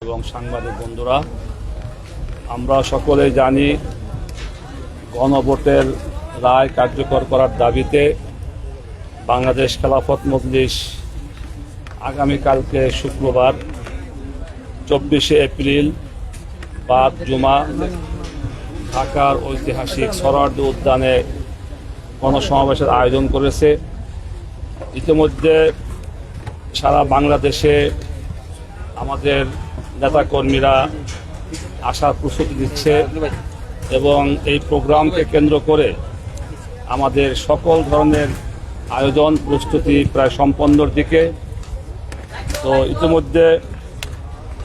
এবং সাংবাদিক বন্ধুরা, আমরা সকলেই জানি গণভোটের রায় কার্যকর করার দাবিতে বাংলাদেশ খেলাফত মজলিস আগামীকালকে শুক্রবার 24শে এপ্রিল বাদ জুমা ঢাকার ঐতিহাসিক সোহরাওয়ার্দী উদ্যানে গণসমাবেশের আয়োজন করেছে। ইতিমধ্যে সারা বাংলাদেশে আমাদের নেতাকর্মীরা আসার প্রস্তুতি দিচ্ছে এবং এই প্রোগ্রামকে কেন্দ্র করে আমাদের সকল ধরনের আয়োজন প্রস্তুতি প্রায় সম্পন্নর দিকে। তো ইতিমধ্যে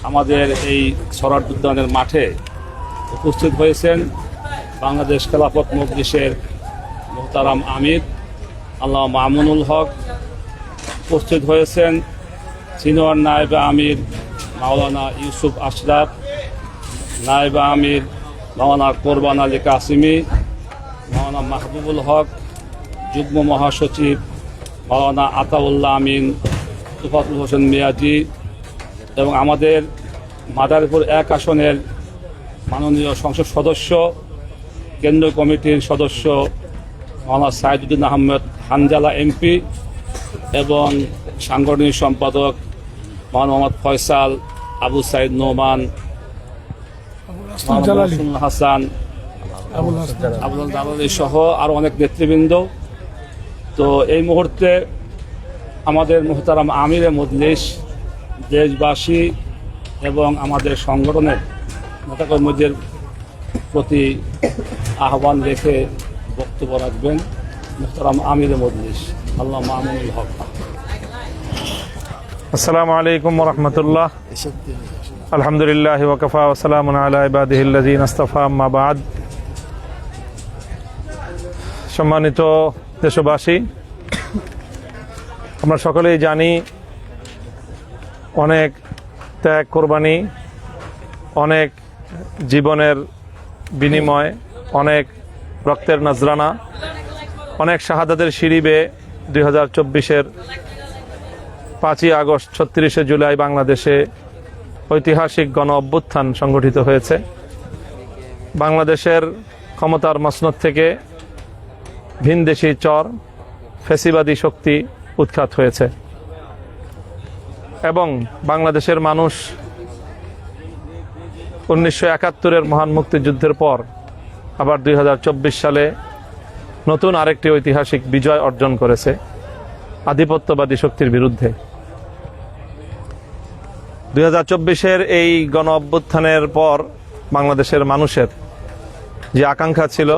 আমাদের এই সোহরাওয়ার্দী উদ্যানের মাঠে উপস্থিত হয়েছেন বাংলাদেশ খেলাফত মজলিসের মোহতারাম আমির আল্লামা মামুনুল হক, উপস্থিত হয়েছেন সিনিয়র নায়েবে আমির মাওলানা ইউসুফ আশরাফ, নায়েবে আমির মাওলানা কোরবান আলী কাসিমি, মাওলানা মাহবুবুল হক, যুগ্ম মহাসচিব মাওলানা আতাউল্লাহ আমিন, তুফাতুল হোসেন মিয়াজি এবং আমাদের মাদারীপুর 1 আসনের মাননীয় সংসদ সদস্য, কেন্দ্রীয় কমিটির সদস্য মাওলানা সাইদুদ্দিন আহমেদ হানজালা এমপি এবং সাংগঠনিক সম্পাদক মোহাম্মদ ফয়সাল, আবু সাইদ নোমান, হাসান, আবুল জালালি সহ আরও অনেক নেতৃবৃন্দ। তো এই মুহূর্তে আমাদের মোহতারাম আমিরে মজলিস দেশবাসী এবং আমাদের সংগঠনের নেতাকর্মীদের প্রতি আহ্বান রেখে বক্তব্য রাখবেন মোহতারাম আমিরে মজলিস আল্লামা মামুনুল হক। আসসালামু আলাইকুম ওয়া রাহমাতুল্লাহ। আলহামদুলিল্লাহ ওয়া কাফা ওয়া সালামুন আলা ইবাদিহিল্লাযিনা ইসতাফা, আম্মা বা'দ। সম্মানিত দেশবাসী, আমরা সকলেই জানি অনেক ত্যাগ, কোরবানি, অনেক জীবনের বিনিময়, অনেক রক্তের নজরানা, অনেক শাহাদাতের সিঁড়ি বেয়ে 2024-এর 5ই আগস্ট 36শে জুলাই বাংলাদেশে ঐতিহাসিক গণ অভ্যুত্থান সংগঠিত হয়েছে। বাংলাদেশের ক্ষমতার মসনদ থেকে ভিনদেশি চর ফ্যাসিবাদী শক্তি উৎখাত হয়েছে এবং বাংলাদেশের মানুষ 1971-এর মহান মুক্তিযুদ্ধের পর আবার 2024 সালে নতুন আরেকটি ঐতিহাসিক বিজয় অর্জন করেছে আধিপত্যবাদী শক্তির বিরুদ্ধে। 2024-এর এই গণ অভ্যুত্থানের পর বাংলাদেশের মানুষের যে আকাঙ্ক্ষা ছিল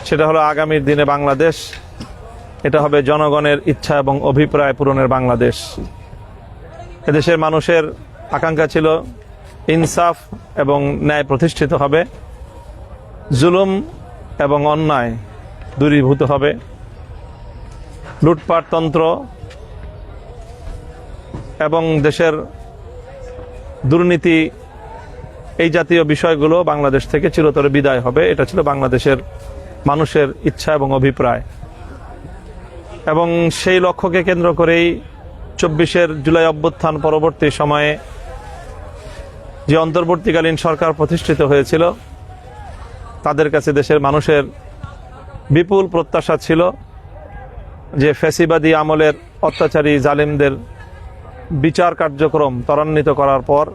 সেটা হলো আগামীর দিনে বাংলাদেশ, এটা হবে জনগণের ইচ্ছা এবং অভিপ্রায় পূরণের বাংলাদেশ। এদেশের মানুষের আকাঙ্ক্ষা ছিল ইনসাফ এবং ন্যায় প্রতিষ্ঠিত হবে, জুলুম এবং অন্যায় দূরীভূত হবে, লুটপাটতন্ত্র এবং দেশের দুর্নীতি, এই জাতীয় বিষয়গুলো বাংলাদেশ থেকে চিরতরে বিদায় হবে। এটা ছিল বাংলাদেশের মানুষের ইচ্ছা এবং অভিপ্রায় এবং সেই লক্ষ্যকে কেন্দ্র করেই 24-এর জুলাই অভ্যুত্থান পরবর্তী সময়ে যে অন্তর্বর্তীকালীন সরকার প্রতিষ্ঠিত হয়েছিল, তাদের কাছে দেশের মানুষের বিপুল প্রত্যাশা ছিল যে ফ্যাসিবাদী আমলের অত্যাচারী জালিমদের বিচার কার্যক্রম ত্বরান্বিত করার পর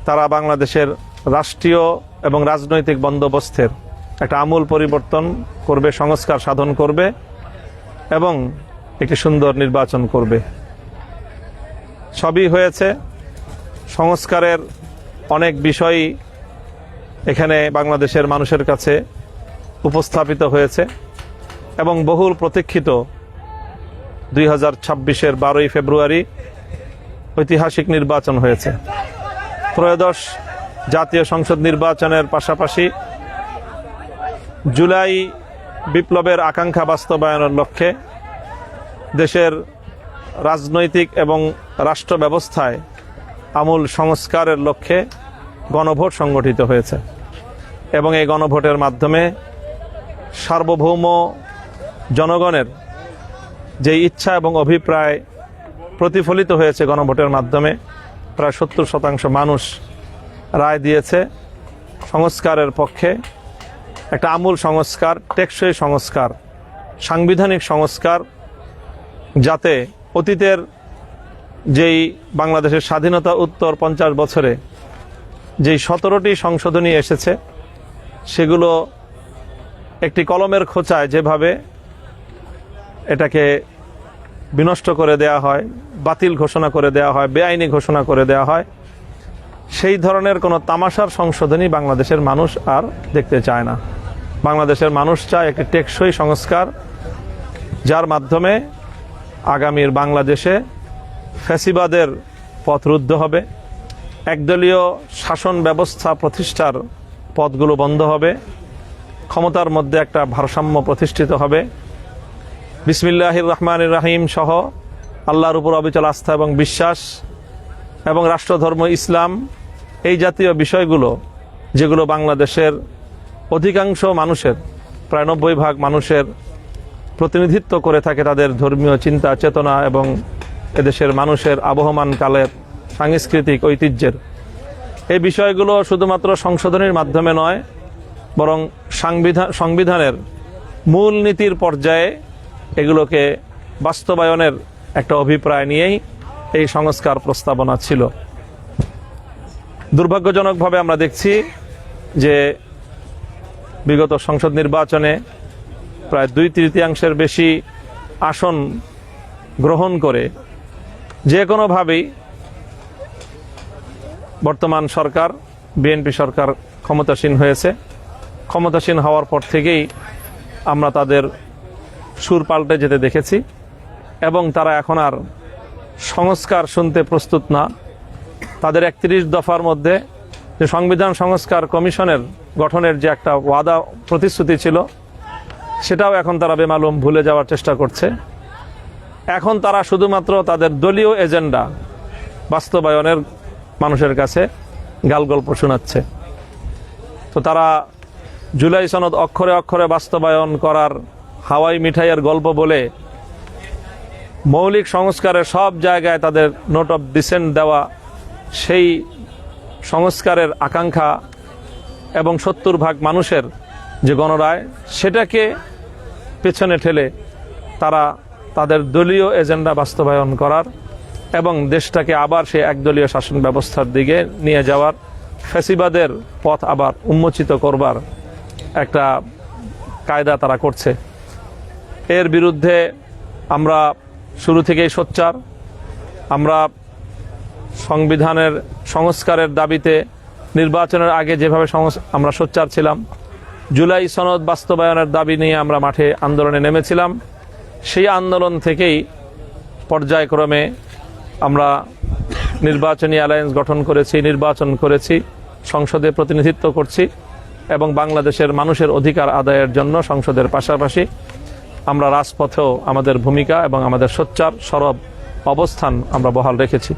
তারা বাংলাদেশের রাষ্ট্রীয় এবং রাজনৈতিক বন্দোবস্তের একটা আমূল পরিবর্তন করবে, সংস্কার সাধন করবে এবং একটি সুন্দর নির্বাচন করবে। সবই হয়েছে। সংস্কারের অনেক বিষয়ই এখানে বাংলাদেশের মানুষের কাছে উপস্থাপিত হয়েছে এবং বহুল প্রতীক্ষিত 2026-এর 12ই ফেব্রুয়ারি ঐতিহাসিক নির্বাচন হয়েছে। ত্রয়োদশ জাতীয় সংসদ নির্বাচনের পাশাপাশি জুলাই বিপ্লবের আকাঙ্ক্ষা বাস্তবায়নের লক্ষ্যে দেশের রাজনৈতিক এবং রাষ্ট্র ব্যবস্থায় আমূল সংস্কারের লক্ষ্যে গণভোট সংগঠিত হয়েছে এবং এই গণভোটের মাধ্যমে সার্বভৌম জনগণের যে ইচ্ছা এবং অভিপ্রায় প্রতিফলিত হয়েছে গণভোটের মাধ্যমে, প্রায় 70% মানুষ রায় দিয়েছে সংস্কারের পক্ষে। একটা আমূল সংস্কার, টেকসই সংস্কার, সাংবিধানিক সংস্কার, যাতে অতীতের যেই বাংলাদেশের স্বাধীনতা উত্তর 50 বছরে যেই 17টি সংশোধনী এসেছে সেগুলো একটি কলমের খোঁচায় যেভাবে এটাকে বিনষ্ট করে দেয়া হয়, বাতিল ঘোষণা করে দেয়া হয়, বেআইনি ঘোষণা করে দেয়া হয়, সেই ধরনের কোনো তামাশার সংশোধনী বাংলাদেশের মানুষ আর দেখতে চায় না। বাংলাদেশের মানুষ চায় একটি টেকসই সংস্কার, যার মাধ্যমে আগামীর বাংলাদেশে ফ্যাসিবাদের পথ রুদ্ধ হবে, একদলীয় শাসন ব্যবস্থা প্রতিষ্ঠার পথগুলো বন্ধ হবে, ক্ষমতার মধ্যে একটা ভারসাম্য প্রতিষ্ঠিত হবে। বিসমিল্লাহির রহমানির রহিম সহ আল্লাহর উপর অবিচল আস্থা এবং বিশ্বাস এবং রাষ্ট্রধর্ম ইসলাম, এই জাতীয় বিষয়গুলো যেগুলো বাংলাদেশের অধিকাংশ মানুষের, প্রায় 90% মানুষের প্রতিনিধিত্ব করে থাকে, তাদের ধর্মীয় চিন্তা চেতনা এবং এদেশের মানুষের আবহমান কালের সাংস্কৃতিক ঐতিহ্যের, এই বিষয়গুলো শুধুমাত্র সংশোধনের মাধ্যমে নয়, বরং সংবিধানের মূল নীতির পর্যায়ে এগুলোকে বাস্তবায়নের একটা অভিপ্রায় নিয়েই এই সংস্কার প্রস্তাবনা ছিল। দুর্ভাগ্যজনকভাবে আমরা দেখছি যে বিগত সংসদ নির্বাচনে প্রায় 2/3 বেশি আসন গ্রহণ করে যে কোনোভাবেই বর্তমান সরকার, বিএনপি সরকার ক্ষমতাসীন হয়েছে। ক্ষমতাসীন হওয়ার পর থেকেই আমরা তাদের সুর পাল্টে যেতে দেখেছি এবং তারা এখন আর সংস্কার শুনতে প্রস্তুত না। তাদের 31 দফার মধ্যে যে সংবিধান সংস্কার কমিশনের গঠনের যে একটা ওয়াদা প্রতিশ্রুতি ছিল, সেটাও এখন তারা বেমালুম ভুলে যাওয়ার চেষ্টা করছে। এখন তারা শুধুমাত্র তাদের দলীয় এজেন্ডা বাস্তবায়নের মানুষের কাছে গালগল্প শোনাচ্ছে। তো তারা জুলাই সনদ অক্ষরে অক্ষরে বাস্তবায়ন করার হাওয়াই মিঠাইয়ের গল্প বলে মৌলিক সংস্কারের সব জায়গায় তাদের নোট অফ ডিসেন্ট দেওয়া, সেই সংস্কারের আকাঙ্ক্ষা এবং 70% মানুষের যে গণরায়, সেটাকে পেছনে ঠেলে তারা তাদের দলীয় এজেন্ডা বাস্তবায়ন করার এবং দেশটাকে আবার সেই একদলীয় শাসন ব্যবস্থার দিকে নিয়ে যাওয়ার, ফ্যাসিবাদের পথ আবার উন্মোচিত করবার একটা কায়দা তারা করছে। এর বিরুদ্ধে আমরা শুরু থেকেই সোচ্চার। আমরা সংবিধানের সংস্কারের দাবিতে নির্বাচনের আগে যেভাবে আমরা সোচ্চার ছিলাম, জুলাই সনদ বাস্তবায়নের দাবি নিয়ে আমরা মাঠে আন্দোলনে নেমেছিলাম। সেই আন্দোলন থেকেই পর্যায়ক্রমে আমরা নির্বাচনী অ্যালায়েন্স গঠন করেছি, নির্বাচন করেছি, সংসদে প্রতিনিধিত্ব করছি এবং বাংলাদেশের মানুষের অধিকার আদায়ের জন্য সংসদের পাশাপাশি আমরা রাজপথেও আমাদের ভূমিকা এবং আমাদের সোচ্চার সরব অবস্থান আমরা বহাল রেখেছি।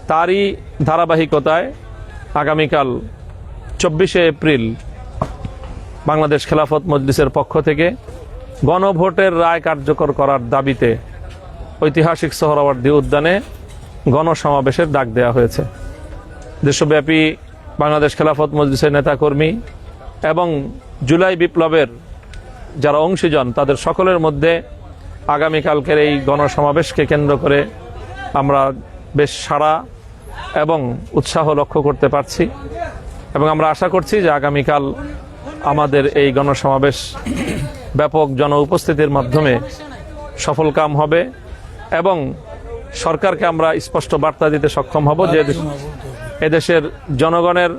তারই ধারাবাহিকতায় আগামীকাল 24শে এপ্রিল বাংলাদেশ খেলাফত মজলিসের পক্ষ থেকে গণভোটের রায় কার্যকর করার দাবিতে ঐতিহাসিক সোহরাওয়ার্দী উদ্যানে গণসমাবেশের ডাক দেওয়া হয়েছে। দেশব্যাপী বাংলাদেশ খেলাফত মজলিসের নেতাকর্মী এবং জুলাই বিপ্লবের যারা অংশীজন, তাদের সকলের মধ্যে আগামীকালকের এই গণসমাবেশকে কেন্দ্র করে আমরা বেশ সাড়া এবং উৎসাহ লক্ষ্য করতে পারছি এবং আমরা আশা করছি যে আগামীকাল আমাদের এই গণসমাবেশ ব্যাপক জন উপস্থিতির মাধ্যমে সফলকাম হবে এবং সরকারকে আমরা স্পষ্ট বার্তা দিতে সক্ষম হব যে এদেশের জনগণের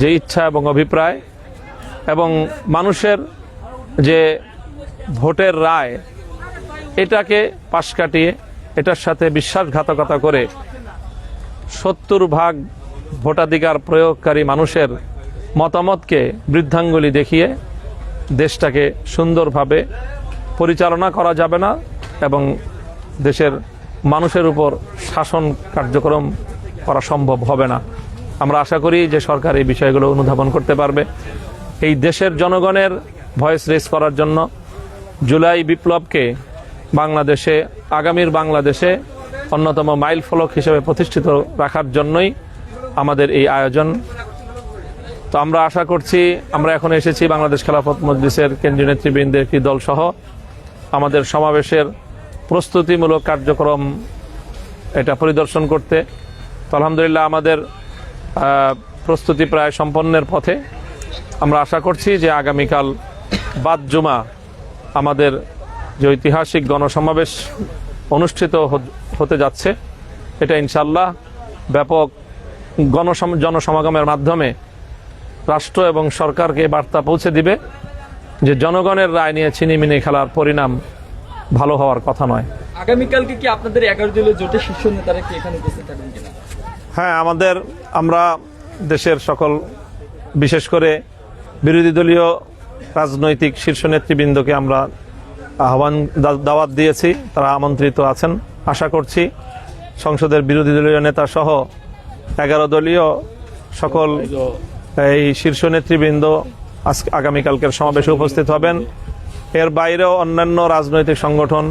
যে ইচ্ছা এবং অভিপ্রায় এবং মানুষের যে ভোটের রায়, এটাকে পাশ কাটিয়ে এটার সাথে বিশ্বাসঘাতকতা করে 70% ভোটাধিকার প্রয়োগকারী মানুষের মতামতকে বৃদ্ধাঙ্গুলি দেখিয়ে দেশটাকে সুন্দরভাবে পরিচালনা করা যাবে না এবং দেশের মানুষের উপর শাসন কার্যক্রম করা সম্ভব হবে না। আমরা আশা করি যে সরকার এই বিষয়গুলো অনুধাবন করতে পারবে। এই দেশের জনগণের ভয়েস রেজ করার জন্য জুলাই বিপ্লবকে বাংলাদেশে, আগামীর বাংলাদেশে অন্যতম মাইল ফলক হিসেবে প্রতিষ্ঠিত রাখার জন্যই আমাদের এই আয়োজন। তো আমরা আশা করছি, আমরা এখন এসেছি বাংলাদেশ খেলাফত মজলিসের কেন্দ্রীয় নেতৃবৃন্দের একটি দল সহ আমাদের সমাবেশের প্রস্তুতিমূলক কার্যক্রম এটা পরিদর্শন করতে। তো আলহামদুলিল্লাহ আমাদের প্রস্তুতি প্রায় সম্পন্নের পথে। আমরা আশা করছি যে আগামীকাল বাদ জুমা আমাদের যে ঐতিহাসিক গণসমাবেশ অনুষ্ঠিত হতে যাচ্ছে, এটা ইনশাআল্লাহ ব্যাপক জনসমাগমের মাধ্যমে রাষ্ট্র এবং সরকারকে বার্তা পৌঁছে দিবে যে জনগণের রায় নিয়ে ছিনিমিনি খেলার পরিণাম ভালো হওয়ার কথা নয়। আগামীকালকে কি আপনাদের 11 দলীয় জোটের শীর্ষ নেতারা কি এখানে উপস্থিত থাকবেন কিনা? হ্যাঁ, আমরা দেশের সকল, বিশেষ করে বিরোধী দলীয় রাজনৈতিক শীর্ষ নেতৃবৃন্দকে আমরা দাওয়াত দিয়েছি, তারা আমন্ত্রিত আছেন। আশা করছি সংসদের বিরোধী দলীয় নেতা সহ 11 দলীয় সকল এই শীর্ষ নেতৃবৃন্দ আগামীকালকের সমাবেশে উপস্থিত হবেন। এর বাইরেও অন্যান্য রাজনৈতিক সংগঠন,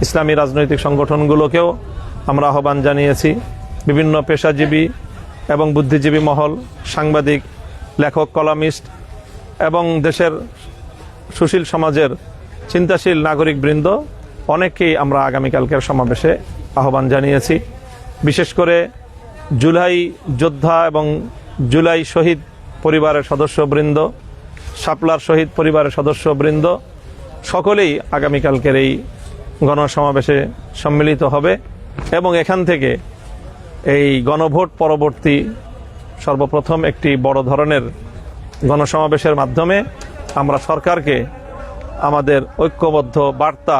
ইসলামী রাজনৈতিক সংগঠনগুলোকেও আমরা আহ্বান জানিয়েছি। বিভিন্ন পেশাজীবী এবং বুদ্ধিজীবী মহল, সাংবাদিক, লেখক, কলামিস্ট এবং দেশের সুশীল সমাজের চিন্তাশীল নাগরিকবৃন্দ অনেককেই আমরা আগামীকালকের সমাবেশে আহ্বান জানিয়েছি। বিশেষ করে জুলাই যোদ্ধা এবং জুলাই শহীদ পরিবারের সদস্যবৃন্দ, শাপলার শহীদ পরিবারের সদস্যবৃন্দ সকলেই আগামীকালকের এই গণসমাবেশে সম্মিলিত হবে এবং এখান থেকে এই গণভোট পরবর্তী সর্বপ্রথম একটি বড় ধরনের গণসমাবেশের মাধ্যমে আমরা সরকারকে আমাদের ঐক্যবদ্ধ বার্তা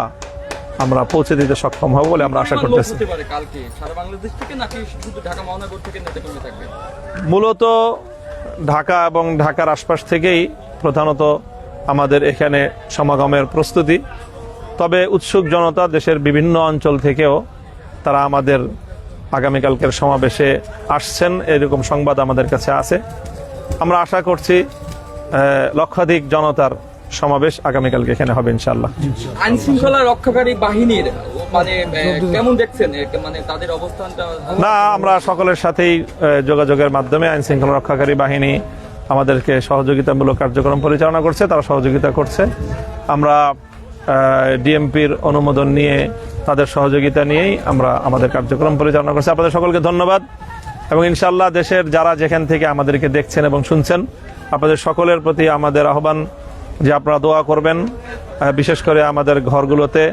আমরা পৌঁছে দিতে সক্ষম হব বলে আমরা আশা করতেছি। কালকে সারা বাংলাদেশ থেকে নাকি শুধু ঢাকা মহানগর থেকে নেতাকর্মী থাকবে? মূলত ঢাকা এবং ঢাকার আশপাশ থেকেই প্রধানত আমাদের এখানে সমাগমের প্রস্তুতি। তবে উৎসুক জনতা দেশের বিভিন্ন অঞ্চল থেকেও তারা আমাদের আগামীকালকের সমাবেশে আসছেন, এরকম সংবাদ আমাদের কাছে আছে। আমরা আশা করছি লক্ষাধিক জনতার সমাবেশ আগামীকালকে এখানে হবে ইনশাআল্লাহ। আইন শৃঙ্খলা রক্ষাকারী বাহিনীর মানে কেমন দেখছেন, মানে তাদের অবস্থানটা? না, আমরা সকলের সাথেই যোগাযোগের মাধ্যমে আইন শৃঙ্খলা রক্ষাকারী বাহিনী আমাদেরকে সহযোগিতামূলক কার্যক্রম পরিচালনা করছে, তারা সহযোগিতা করছে। আমরা ডিএমপির অনুমোদন নিয়ে, তাদের সহযোগিতা নিয়েই আমরা আমাদের কার্যক্রম পরিচালনা করছি। আপনাদের সকলকে ধন্যবাদ এবং ইনশাআল্লাহ দেশের যারা যেখান থেকে আমাদেরকে দেখছেন এবং শুনছেন, আপনাদের সকলের প্রতি আমাদের আহ্বান যে আপনারা দোয়া করবেন। বিশেষ করে আমাদের ঘরগুলোতে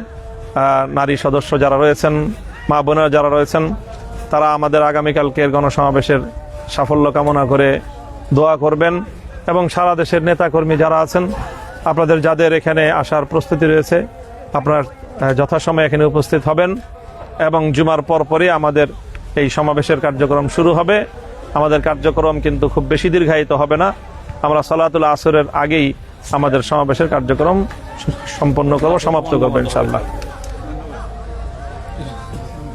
নারী সদস্য যারা রয়েছেন, মা বোনেরা যারা রয়েছেন, তারা আমাদের আগামীকালকের গণসমাবেশের সাফল্য কামনা করে দোয়া করবেন এবং সারা দেশের নেতাকর্মী যারা আছেন, আপনাদের যাদের এখানে আসার প্রস্তুতি রয়েছে, আপনারা যথাসময়ে এখানে উপস্থিত হবেন এবং জুমার পরপরই আমাদের এই সমাবেশের কার্যক্রম শুরু হবে। আমাদের কার্যক্রম কিন্তু খুব বেশি দীর্ঘায়িত হবে না। আমরা সালাতুল আসরের আগেই আমাদের সমাবেশের কার্যক্রম সম্পন্ন করব, সমাপ্ত করবো ইনশাআল্লাহ।